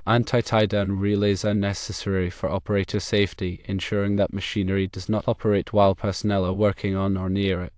Anti-tie-down relays are necessary for operator safety, ensuring that machinery does not operate while personnel are working on or near it.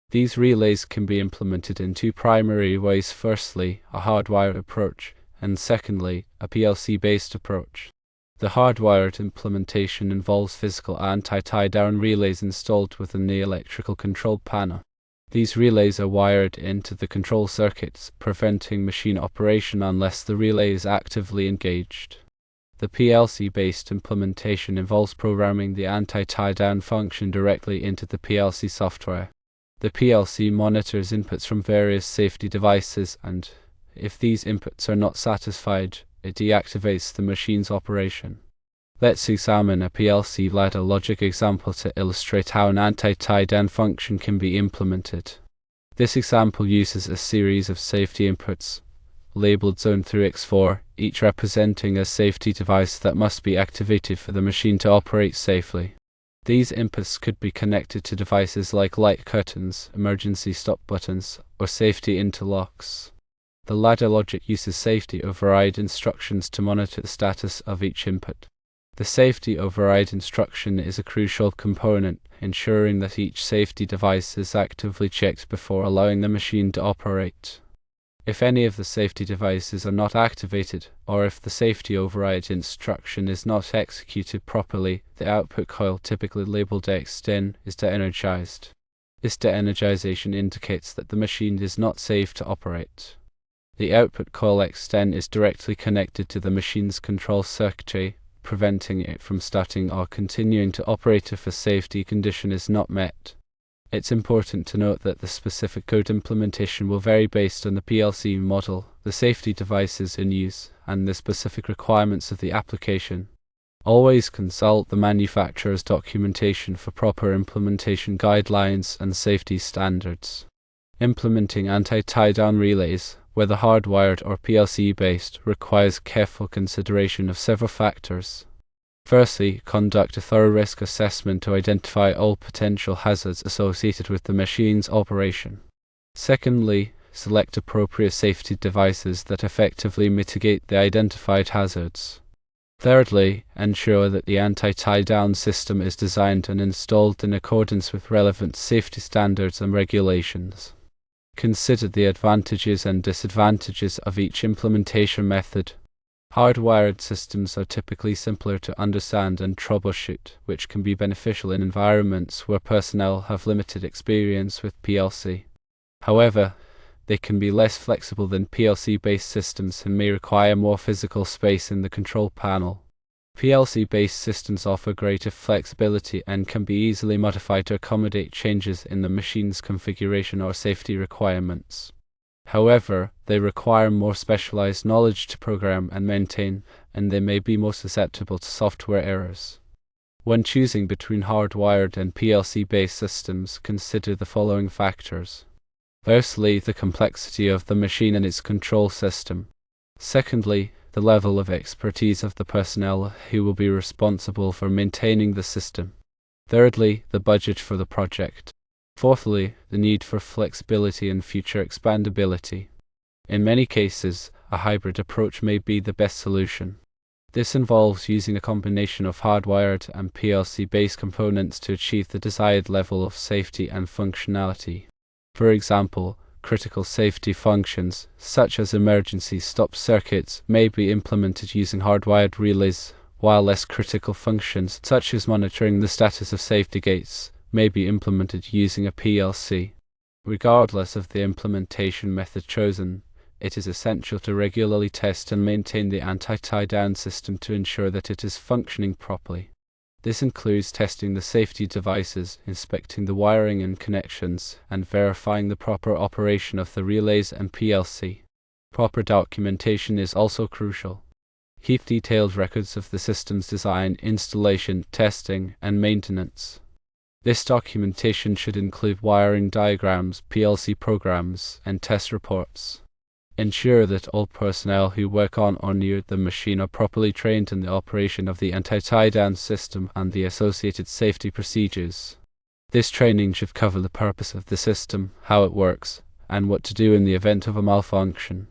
These relays can be implemented in two primary ways: firstly, a hardwired approach, and secondly, a PLC-based approach. The hardwired implementation involves physical anti-tie-down relays installed within the electrical control panel. These relays are wired into the control circuits, preventing machine operation unless the relay is actively engaged. The PLC-based implementation involves programming the anti-tie-down function directly into the PLC software. The PLC monitors inputs from various safety devices, and if these inputs are not satisfied, it deactivates the machine's operation. Let's examine a PLC ladder logic example to illustrate how an anti-tie-down function can be implemented. This example uses a series of safety inputs, labeled Zone through X4, each representing a safety device that must be activated for the machine to operate safely. These inputs could be connected to devices like light curtains, emergency stop buttons, or safety interlocks. The ladder logic uses safety override instructions to monitor the status of each input. The safety override instruction is a crucial component, ensuring that each safety device is actively checked before allowing the machine to operate. If any of the safety devices are not activated, or if the safety override instruction is not executed properly, the output coil, typically labeled X10, is de-energized. This de-energization indicates that the machine is not safe to operate. The output coil X10 is directly connected to the machine's control circuitry, preventing it from starting or continuing to operate if a safety condition is not met. It's important to note that the specific code implementation will vary based on the PLC model, the safety devices in use, and the specific requirements of the application. Always consult the manufacturer's documentation for proper implementation guidelines and safety standards. Implementing anti-tie-down relays, whether hardwired or PLC-based, requires careful consideration of several factors. Firstly, conduct a thorough risk assessment to identify all potential hazards associated with the machine's operation. Secondly, select appropriate safety devices that effectively mitigate the identified hazards. Thirdly, ensure that the anti-tie-down system is designed and installed in accordance with relevant safety standards and regulations. Consider the advantages and disadvantages of each implementation method. Hardwired systems are typically simpler to understand and troubleshoot, which can be beneficial in environments where personnel have limited experience with PLC. However, they can be less flexible than PLC-based systems and may require more physical space in the control panel. PLC-based systems offer greater flexibility and can be easily modified to accommodate changes in the machine's configuration or safety requirements. However, they require more specialized knowledge to program and maintain, and they may be more susceptible to software errors. When choosing between hardwired and PLC-based systems, consider the following factors. Firstly, the complexity of the machine and its control system. Secondly, the level of expertise of the personnel who will be responsible for maintaining the system. Thirdly, the budget for the project. Fourthly, the need for flexibility and future expandability. In many cases, a hybrid approach may be the best solution. This involves using a combination of hardwired and PLC-based components to achieve the desired level of safety and functionality. For example, critical safety functions, such as emergency stop circuits, may be implemented using hardwired relays, while less critical functions, such as monitoring the status of safety gates, may be implemented using a PLC. Regardless of the implementation method chosen, it is essential to regularly test and maintain the anti-tie-down system to ensure that it is functioning properly. This includes testing the safety devices, inspecting the wiring and connections, and verifying the proper operation of the relays and PLC. Proper documentation is also crucial. Keep detailed records of the system's design, installation, testing, and maintenance. This documentation should include wiring diagrams, PLC programs, and test reports. Ensure that all personnel who work on or near the machine are properly trained in the operation of the anti-tie-down system and the associated safety procedures. This training should cover the purpose of the system, how it works, and what to do in the event of a malfunction.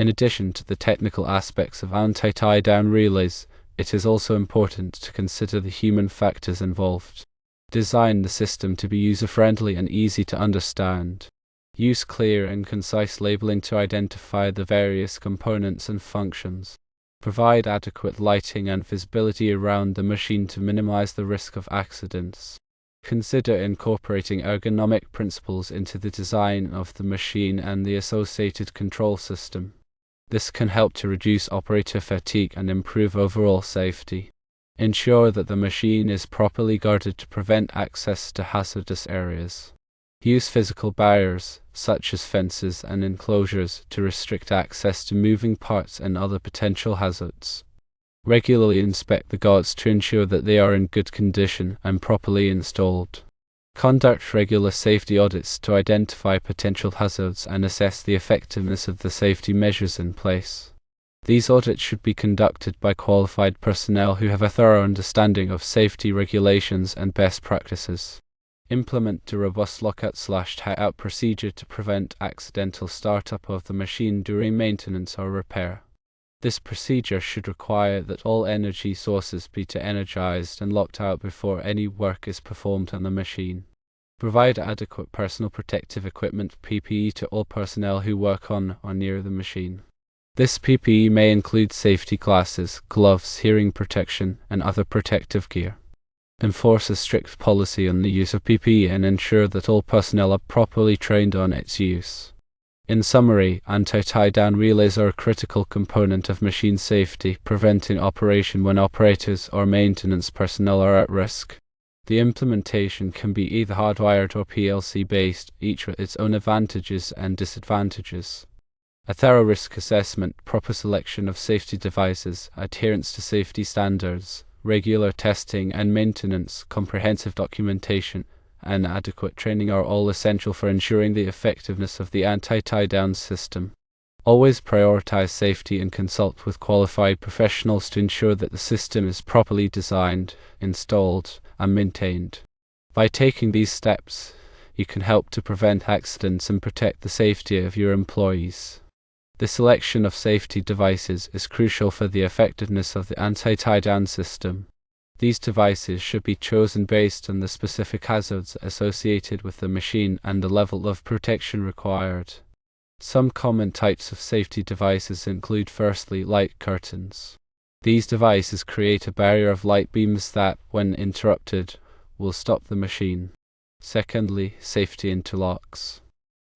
In addition to the technical aspects of anti-tie-down relays, it is also important to consider the human factors involved. Design the system to be user-friendly and easy to understand. Use clear and concise labeling to identify the various components and functions. Provide adequate lighting and visibility around the machine to minimize the risk of accidents. Consider incorporating ergonomic principles into the design of the machine and the associated control system. This can help to reduce operator fatigue and improve overall safety. Ensure that the machine is properly guarded to prevent access to hazardous areas. Use physical barriers, such as fences and enclosures, to restrict access to moving parts and other potential hazards. Regularly inspect the guards to ensure that they are in good condition and properly installed. Conduct regular safety audits to identify potential hazards and assess the effectiveness of the safety measures in place. These audits should be conducted by qualified personnel who have a thorough understanding of safety regulations and best practices. Implement a robust lockout/tie-out procedure to prevent accidental startup of the machine during maintenance or repair. This procedure should require that all energy sources be energized and locked out before any work is performed on the machine. Provide adequate personal protective equipment (PPE) to all personnel who work on or near the machine. This PPE may include safety glasses, gloves, hearing protection, and other protective gear. Enforce a strict policy on the use of PPE and ensure that all personnel are properly trained on its use. In summary, anti-tie-down relays are a critical component of machine safety, preventing operation when operators or maintenance personnel are at risk. The implementation can be either hardwired or PLC-based, each with its own advantages and disadvantages. A thorough risk assessment, proper selection of safety devices, adherence to safety standards, regular testing and maintenance, comprehensive documentation, and adequate training are all essential for ensuring the effectiveness of the anti-tie-down system. Always prioritize safety and consult with qualified professionals to ensure that the system is properly designed, installed, and maintained. By taking these steps, you can help to prevent accidents and protect the safety of your employees. The selection of safety devices is crucial for the effectiveness of the anti-tie-down system. These devices should be chosen based on the specific hazards associated with the machine and the level of protection required. Some common types of safety devices include firstly, light curtains. These devices create a barrier of light beams that, when interrupted, will stop the machine. Secondly, safety interlocks.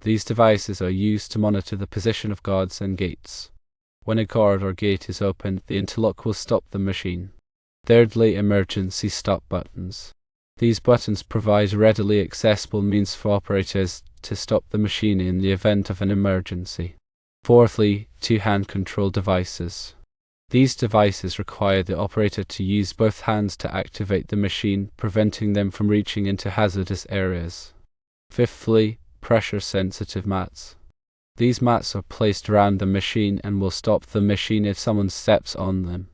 These devices are used to monitor the position of guards and gates. When a guard or gate is opened, the interlock will stop the machine. Thirdly, emergency stop buttons. These buttons provide readily accessible means for operators to stop the machine in the event of an emergency. Fourthly, two-hand control devices. These devices require the operator to use both hands to activate the machine, preventing them from reaching into hazardous areas. Fifthly, pressure-sensitive mats. These mats are placed around the machine and will stop the machine if someone steps on them.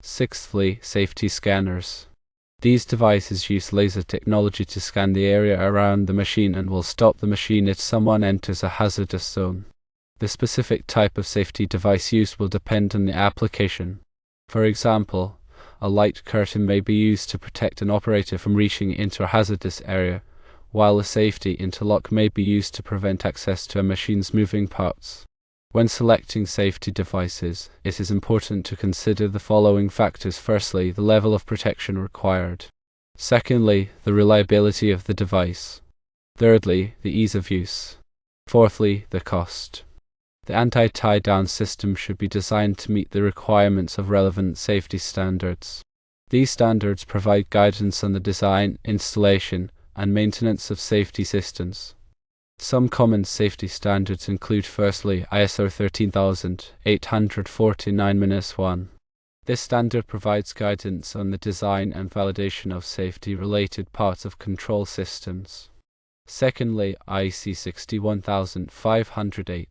Sixthly, safety scanners. These devices use laser technology to scan the area around the machine and will stop the machine if someone enters a hazardous zone. The specific type of safety device used will depend on the application. For example, a light curtain may be used to protect an operator from reaching into a hazardous area, while a safety interlock may be used to prevent access to a machine's moving parts. When selecting safety devices, it is important to consider the following factors. Firstly, the level of protection required. Secondly, the reliability of the device. Thirdly, the ease of use. Fourthly, the cost. The anti-tie-down system should be designed to meet the requirements of relevant safety standards. These standards provide guidance on the design, installation, and maintenance of safety systems. Some common safety standards include firstly ISO 13849-1. This standard provides guidance on the design and validation of safety-related parts of control systems. Secondly, IEC 61508.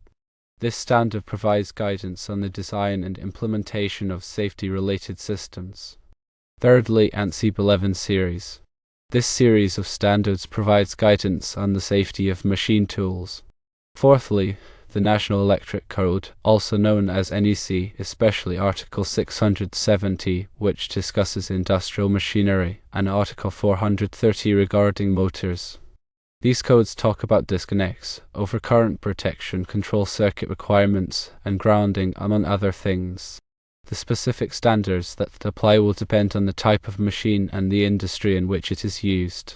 This standard provides guidance on the design and implementation of safety-related systems. Thirdly, ANSI 11 series. This series of standards provides guidance on the safety of machine tools. Fourthly, The National Electric Code, also known as NEC, especially Article 670, which discusses industrial machinery, and Article 430 regarding motors. These codes talk about disconnects, overcurrent protection, control circuit requirements, and grounding, among other things. The specific standards that apply will depend on the type of machine and the industry in which it is used.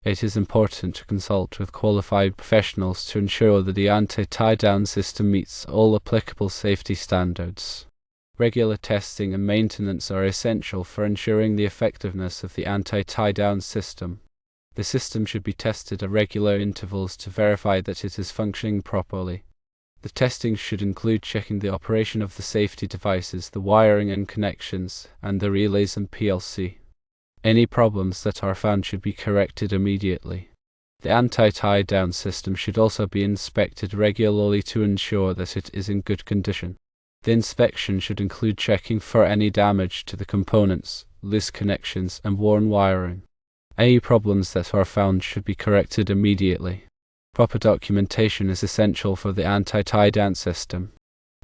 It is important to consult with qualified professionals to ensure that the anti-tie-down system meets all applicable safety standards. Regular testing and maintenance are essential for ensuring the effectiveness of the anti-tie-down system. The system should be tested at regular intervals to verify that it is functioning properly. The testing should include checking the operation of the safety devices, the wiring and connections, and the relays and PLC. Any problems that are found should be corrected immediately. The anti-tie-down system should also be inspected regularly to ensure that it is in good condition. The inspection should include checking for any damage to the components, loose connections, and worn wiring. Any problems that are found should be corrected immediately. Proper documentation is essential for the anti-tie-down system.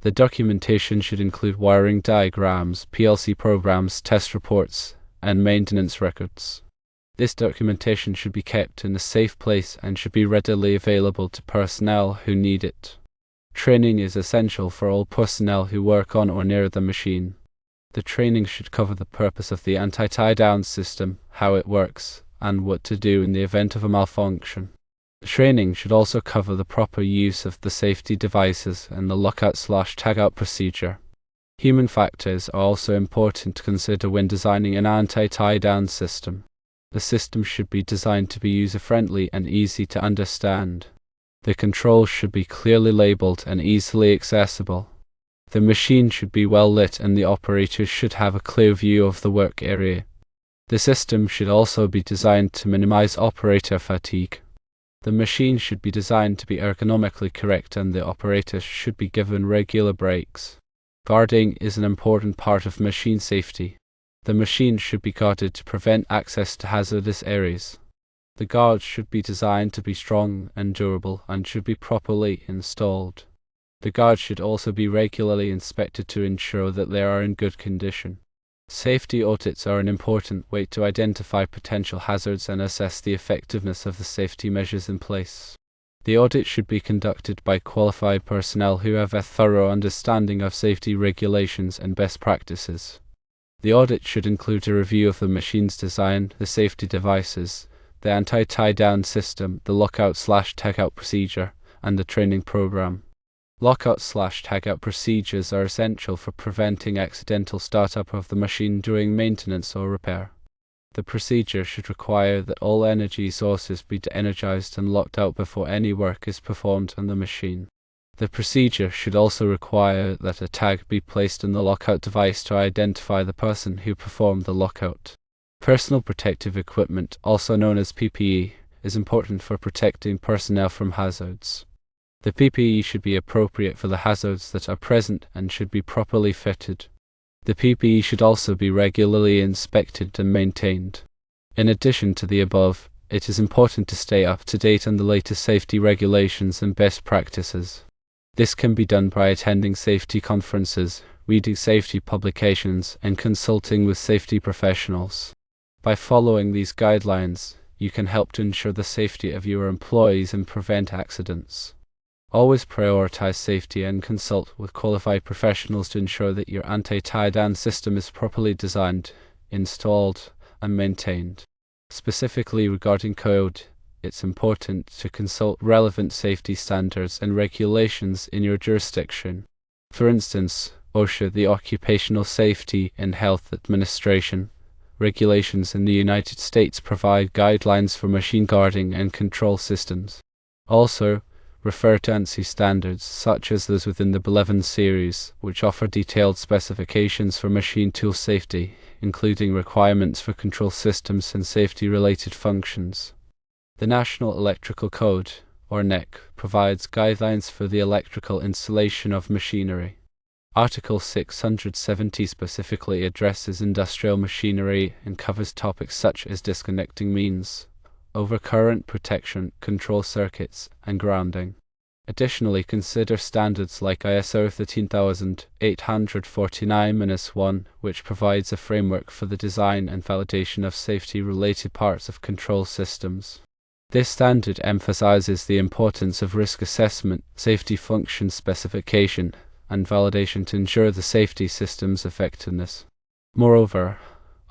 The documentation should include wiring diagrams, PLC programs, test reports, and maintenance records. This documentation should be kept in a safe place and should be readily available to personnel who need it. Training is essential for all personnel who work on or near the machine. The training should cover the purpose of the anti-tie-down system, how it works, and what to do in the event of a malfunction. The training should also cover the proper use of the safety devices and the lockout/tagout procedure. Human factors are also important to consider when designing an anti-tie-down system. The system should be designed to be user-friendly and easy to understand. The controls should be clearly labeled and easily accessible. The machine should be well lit and the operator should have a clear view of the work area. The system should also be designed to minimize operator fatigue. The machine should be designed to be ergonomically correct and the operator should be given regular breaks. Guarding is an important part of machine safety. The machine should be guarded to prevent access to hazardous areas. The guards should be designed to be strong and durable and should be properly installed. The guards should also be regularly inspected to ensure that they are in good condition. Safety audits are an important way to identify potential hazards and assess the effectiveness of the safety measures in place. The audit should be conducted by qualified personnel who have a thorough understanding of safety regulations and best practices. The audit should include a review of the machine's design, the safety devices, the anti-tie-down system, the lockout/tagout procedure, and the training program. Lockout/tagout procedures are essential for preventing accidental startup of the machine during maintenance or repair. The procedure should require that all energy sources be de-energized and locked out before any work is performed on the machine. The procedure should also require that a tag be placed in the lockout device to identify the person who performed the lockout. Personal protective equipment, also known as PPE, is important for protecting personnel from hazards. The PPE should be appropriate for the hazards that are present and should be properly fitted. The PPE should also be regularly inspected and maintained. In addition to the above, it is important to stay up to date on the latest safety regulations and best practices. This can be done by attending safety conferences, reading safety publications, and consulting with safety professionals. By following these guidelines, you can help to ensure the safety of your employees and prevent accidents. Always prioritize safety and consult with qualified professionals to ensure that your anti-tie-down system is properly designed, installed, and maintained. Specifically regarding code, it's important to consult relevant safety standards and regulations in your jurisdiction. For instance, OSHA, the Occupational Safety and Health Administration, regulations in the United States provide guidelines for machine guarding and control systems. Also, refer to ANSI standards, such as those within the B11 series, which offer detailed specifications for machine tool safety, including requirements for control systems and safety-related functions. The National Electrical Code, or NEC, provides guidelines for the electrical installation of machinery. Article 670 specifically addresses industrial machinery and covers topics such as disconnecting means, overcurrent protection, control circuits, and grounding. Additionally, consider standards like ISO 13849-1, which provides a framework for the design and validation of safety-related parts of control systems. This standard emphasizes the importance of risk assessment, safety function specification, and validation to ensure the safety system's effectiveness. Moreover,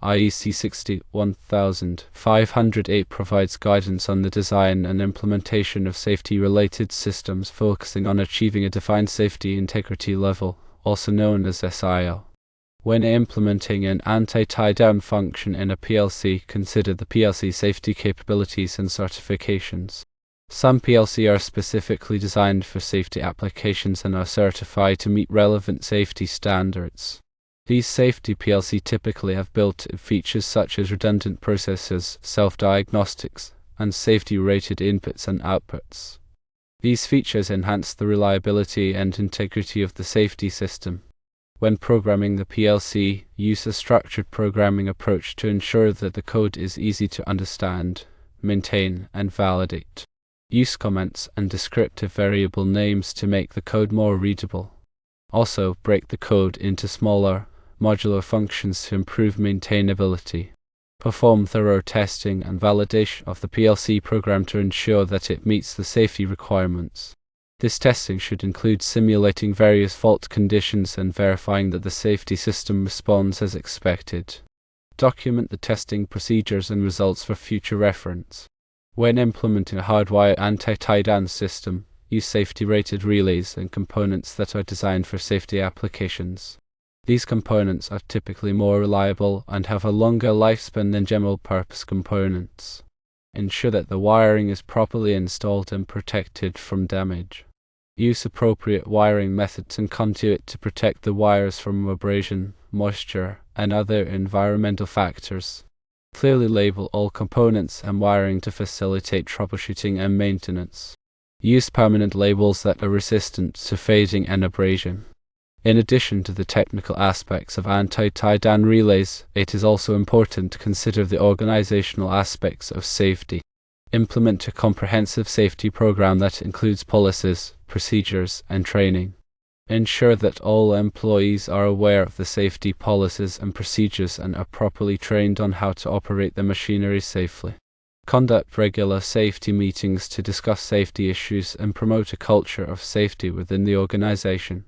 IEC 61508 provides guidance on the design and implementation of safety-related systems, focusing on achieving a defined safety integrity level, also known as SIL. When implementing an anti-tie-down function in a PLC, consider the PLC safety capabilities and certifications. Some PLC are specifically designed for safety applications and are certified to meet relevant safety standards. These safety PLC typically have built-in features such as redundant processors, self-diagnostics, and safety-rated inputs and outputs. These features enhance the reliability and integrity of the safety system. When programming the PLC, use a structured programming approach to ensure that the code is easy to understand, maintain, and validate. Use comments and descriptive variable names to make the code more readable. Also, break the code into smaller, modular functions to improve maintainability. Perform thorough testing and validation of the PLC program to ensure that it meets the safety requirements. This testing should include simulating various fault conditions and verifying that the safety system responds as expected. Document the testing procedures and results for future reference. When implementing a hardwired anti-tie-down system, use safety-rated relays and components that are designed for safety applications. These components are typically more reliable and have a longer lifespan than general-purpose components. Ensure that the wiring is properly installed and protected from damage. Use appropriate wiring methods and conduit to protect the wires from abrasion, moisture, and other environmental factors. Clearly label all components and wiring to facilitate troubleshooting and maintenance. Use permanent labels that are resistant to fading and abrasion. In addition to the technical aspects of anti-tie-down relays, it is also important to consider the organizational aspects of safety. Implement a comprehensive safety program that includes policies, procedures, and training. Ensure that all employees are aware of the safety policies and procedures and are properly trained on how to operate the machinery safely. Conduct regular safety meetings to discuss safety issues and promote a culture of safety within the organization.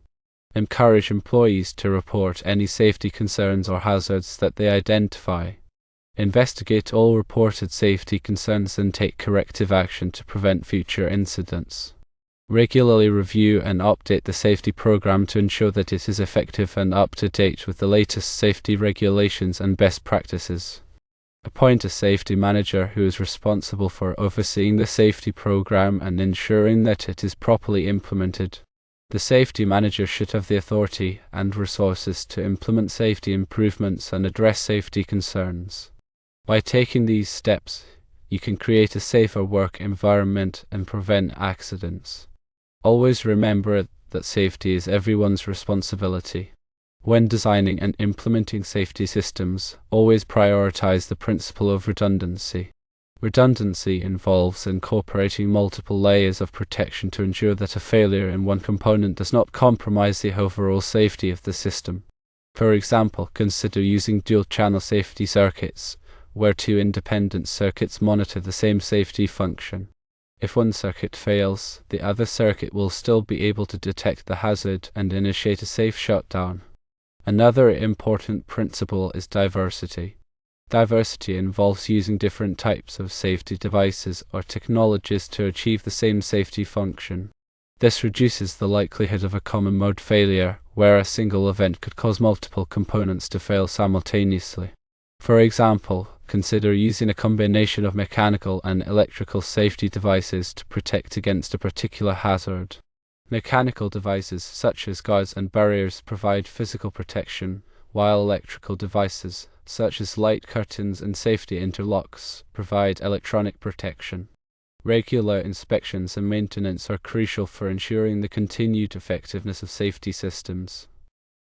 Encourage employees to report any safety concerns or hazards that they identify. Investigate all reported safety concerns and take corrective action to prevent future incidents. Regularly review and update the safety program to ensure that it is effective and up to date with the latest safety regulations and best practices. Appoint a safety manager who is responsible for overseeing the safety program and ensuring that it is properly implemented. The safety manager should have the authority and resources to implement safety improvements and address safety concerns. By taking these steps, you can create a safer work environment and prevent accidents. Always remember that safety is everyone's responsibility. When designing and implementing safety systems, always prioritize the principle of redundancy. Redundancy involves incorporating multiple layers of protection to ensure that a failure in one component does not compromise the overall safety of the system. For example, consider using dual-channel safety circuits, where two independent circuits monitor the same safety function. If one circuit fails, the other circuit will still be able to detect the hazard and initiate a safe shutdown. Another important principle is diversity. Diversity involves using different types of safety devices or technologies to achieve the same safety function. This reduces the likelihood of a common mode failure, where a single event could cause multiple components to fail simultaneously. For example, consider using a combination of mechanical and electrical safety devices to protect against a particular hazard. Mechanical devices such as guards and barriers provide physical protection, while electrical devices such as light curtains and safety interlocks provide electronic protection. Regular inspections and maintenance are crucial for ensuring the continued effectiveness of safety systems.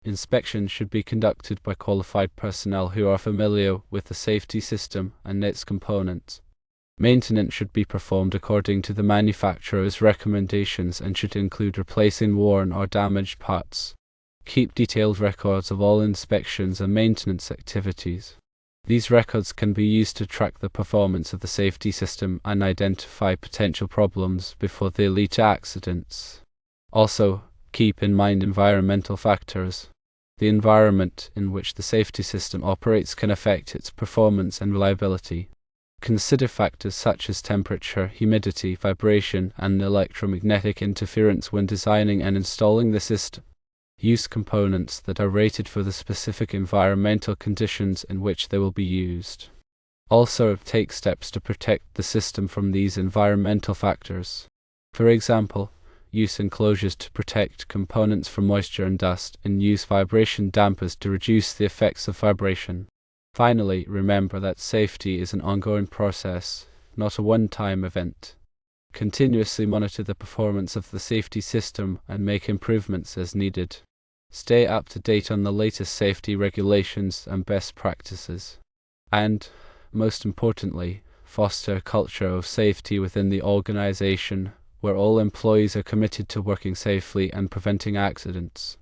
Inspections should be conducted by qualified personnel who are familiar with the safety system and its components. Maintenance should be performed according to the manufacturer's recommendations and should include replacing worn or damaged parts. Keep detailed records of all inspections and maintenance activities. These records can be used to track the performance of the safety system and identify potential problems before they lead to accidents. Also, keep in mind environmental factors. The environment in which the safety system operates can affect its performance and reliability. Consider factors such as temperature, humidity, vibration, and electromagnetic interference when designing and installing the system. Use components that are rated for the specific environmental conditions in which they will be used. Also, take steps to protect the system from these environmental factors. For example, use enclosures to protect components from moisture and dust, and use vibration dampers to reduce the effects of vibration. Finally, remember that safety is an ongoing process, not a one-time event. Continuously monitor the performance of the safety system and make improvements as needed. Stay up to date on the latest safety regulations and best practices. And, most importantly, foster a culture of safety within the organization, where all employees are committed to working safely and preventing accidents.